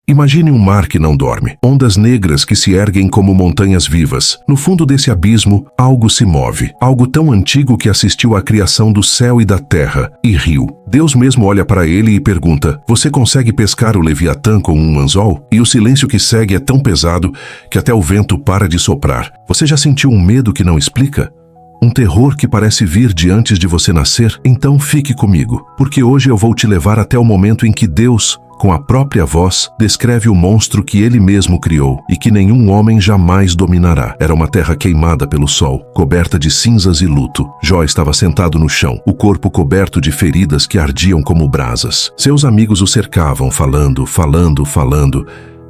Imagine um mar que não dorme, ondas negras que se erguem como montanhas vivas. No fundo desse abismo, algo se move, algo tão antigo que assistiu à criação do céu e da terra, e riu. Deus mesmo olha para ele e pergunta: você consegue pescar o Leviatã com um anzol? E o silêncio que segue é tão pesado que até o vento para de soprar. Você já sentiu um medo que não explica? Um terror que parece vir de antes de você nascer? Então fique comigo, porque hoje eu vou te levar até o momento em que Deus, com a própria voz, descreve o monstro que ele mesmo criou e que nenhum homem jamais dominará. Era uma terra queimada pelo sol, coberta de cinzas e luto. Jó estava sentado no chão, o corpo coberto de feridas que ardiam como brasas. Seus amigos o cercavam, falando,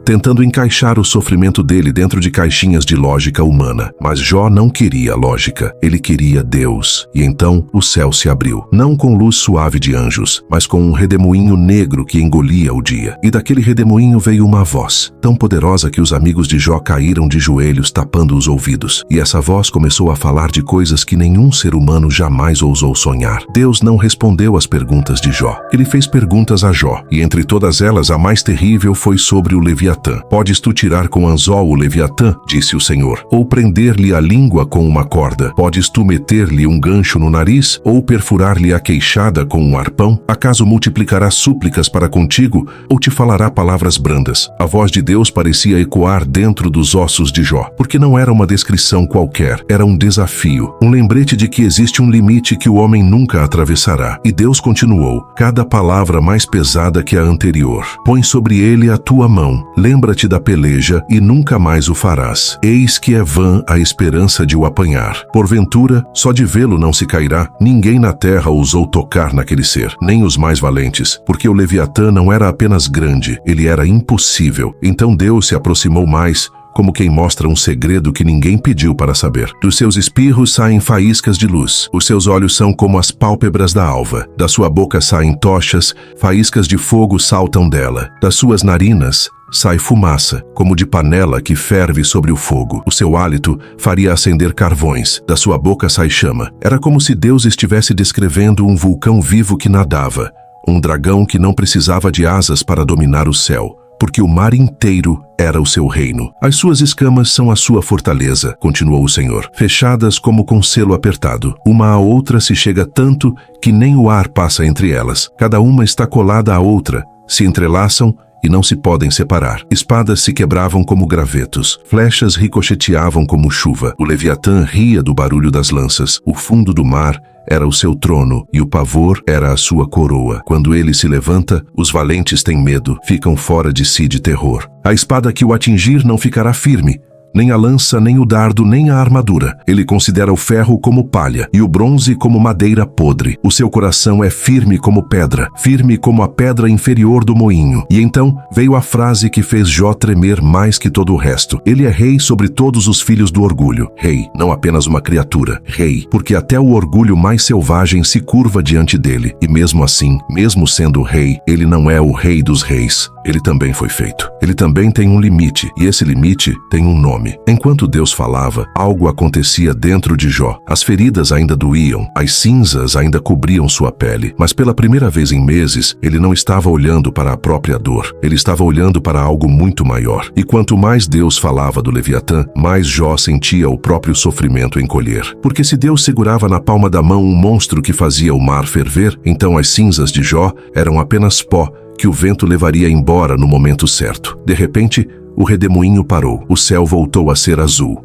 tentando encaixar o sofrimento dele dentro de caixinhas de lógica humana. Mas Jó não queria lógica, ele queria Deus. E então o céu se abriu, não com luz suave de anjos, mas com um redemoinho negro que engolia o dia. E daquele redemoinho veio uma voz, tão poderosa que os amigos de Jó caíram de joelhos tapando os ouvidos. E essa voz começou a falar de coisas que nenhum ser humano jamais ousou sonhar. Deus não respondeu às perguntas de Jó. Ele fez perguntas a Jó, e entre todas elas a mais terrível foi sobre o Leviatã. Podes tu tirar com anzol o Leviatã, disse o Senhor, ou prender-lhe a língua com uma corda? Podes tu meter-lhe um gancho no nariz, ou perfurar-lhe a queixada com um arpão? Acaso multiplicará súplicas para contigo, ou te falará palavras brandas? A voz de Deus parecia ecoar dentro dos ossos de Jó, porque não era uma descrição qualquer, era um desafio, um lembrete de que existe um limite que o homem nunca atravessará. E Deus continuou: cada palavra mais pesada que a anterior. Põe sobre ele a tua mão. Lembra-te da peleja e nunca mais o farás. Eis que é vã a esperança de o apanhar. Porventura, só de vê-lo não se cairá. Ninguém na terra ousou tocar naquele ser, nem os mais valentes, porque o Leviatã não era apenas grande, ele era impossível. Então Deus se aproximou mais, como quem mostra um segredo que ninguém pediu para saber. Dos seus espirros saem faíscas de luz. Os seus olhos são como as pálpebras da alva. Da sua boca saem tochas, faíscas de fogo saltam dela. Das suas narinas sai fumaça, como de panela que ferve sobre o fogo. O seu hálito faria acender carvões. Da sua boca sai chama. Era como se Deus estivesse descrevendo um vulcão vivo que nadava, um dragão que não precisava de asas para dominar o céu, porque o mar inteiro era o seu reino. As suas escamas são a sua fortaleza, continuou o Senhor, fechadas como com selo apertado. Uma à outra se chega tanto que nem o ar passa entre elas. Cada uma está colada à outra, se entrelaçam e não se podem separar. Espadas se quebravam como gravetos, flechas ricocheteavam como chuva. O Leviatã ria do barulho das lanças. O fundo do mar era o seu trono, e o pavor era a sua coroa. Quando ele se levanta, os valentes têm medo, ficam fora de si de terror. A espada que o atingir não ficará firme, nem a lança, nem o dardo, nem a armadura. Ele considera o ferro como palha e o bronze como madeira podre. O seu coração é firme como pedra, firme como a pedra inferior do moinho. E então veio a frase que fez Jó tremer mais que todo o resto. Ele é rei sobre todos os filhos do orgulho. Rei, não apenas uma criatura. Rei, porque até o orgulho mais selvagem se curva diante dele. E mesmo assim, mesmo sendo rei, ele não é o rei dos reis. Ele também foi feito. Ele também tem um limite, e esse limite tem um nome. Enquanto Deus falava, algo acontecia dentro de Jó. As feridas ainda doíam, as cinzas ainda cobriam sua pele, mas pela primeira vez em meses, ele não estava olhando para a própria dor. Ele estava olhando para algo muito maior. E quanto mais Deus falava do Leviatã, mais Jó sentia o próprio sofrimento encolher. Porque se Deus segurava na palma da mão um monstro que fazia o mar ferver, então as cinzas de Jó eram apenas pó que o vento levaria embora no momento certo. De repente, o redemoinho parou. O céu voltou a ser azul.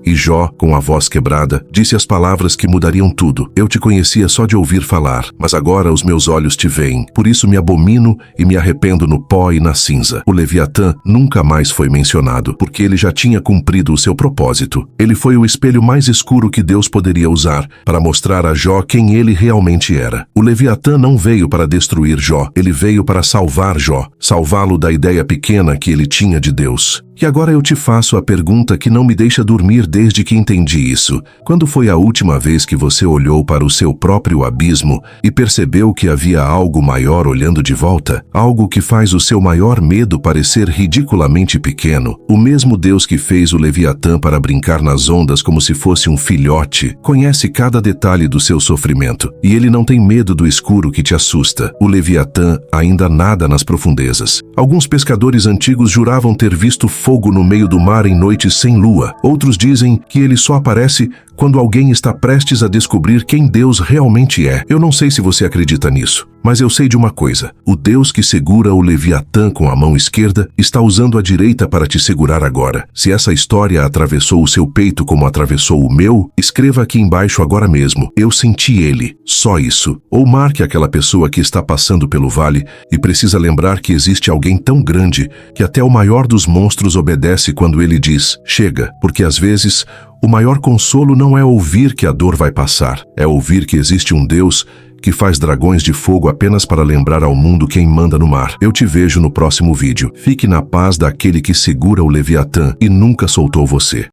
E Jó, com a voz quebrada, disse as palavras que mudariam tudo. Eu te conhecia só de ouvir falar, mas agora os meus olhos te veem. Por isso me abomino e me arrependo no pó e na cinza. O Leviatã nunca mais foi mencionado, porque ele já tinha cumprido o seu propósito. Ele foi o espelho mais escuro que Deus poderia usar para mostrar a Jó quem ele realmente era. O Leviatã não veio para destruir Jó, ele veio para salvar Jó, salvá-lo da ideia pequena que ele tinha de Deus. E agora eu te faço a pergunta que não me deixa dormir desde que entendi isso. Quando foi a última vez que você olhou para o seu próprio abismo e percebeu que havia algo maior olhando de volta? Algo que faz o seu maior medo parecer ridiculamente pequeno. O mesmo Deus que fez o Leviatã para brincar nas ondas como se fosse um filhote, conhece cada detalhe do seu sofrimento. E ele não tem medo do escuro que te assusta. O Leviatã ainda nada nas profundezas. Alguns pescadores antigos juravam ter visto fogo no meio do mar em noites sem lua. Outros dizem que ele só aparece quando alguém está prestes a descobrir quem Deus realmente é. Eu não sei se você acredita nisso, mas eu sei de uma coisa. O Deus que segura o Leviatã com a mão esquerda está usando a direita para te segurar agora. Se essa história atravessou o seu peito como atravessou o meu, escreva aqui embaixo agora mesmo: eu senti ele. Só isso. Ou marque aquela pessoa que está passando pelo vale e precisa lembrar que existe alguém tão grande que até o maior dos monstros obedece quando ele diz: chega, porque às vezes o maior consolo não é ouvir que a dor vai passar, é ouvir que existe um Deus que faz dragões de fogo apenas para lembrar ao mundo quem manda no mar. Eu te vejo no próximo vídeo. Fique na paz daquele que segura o Leviatã e nunca soltou você.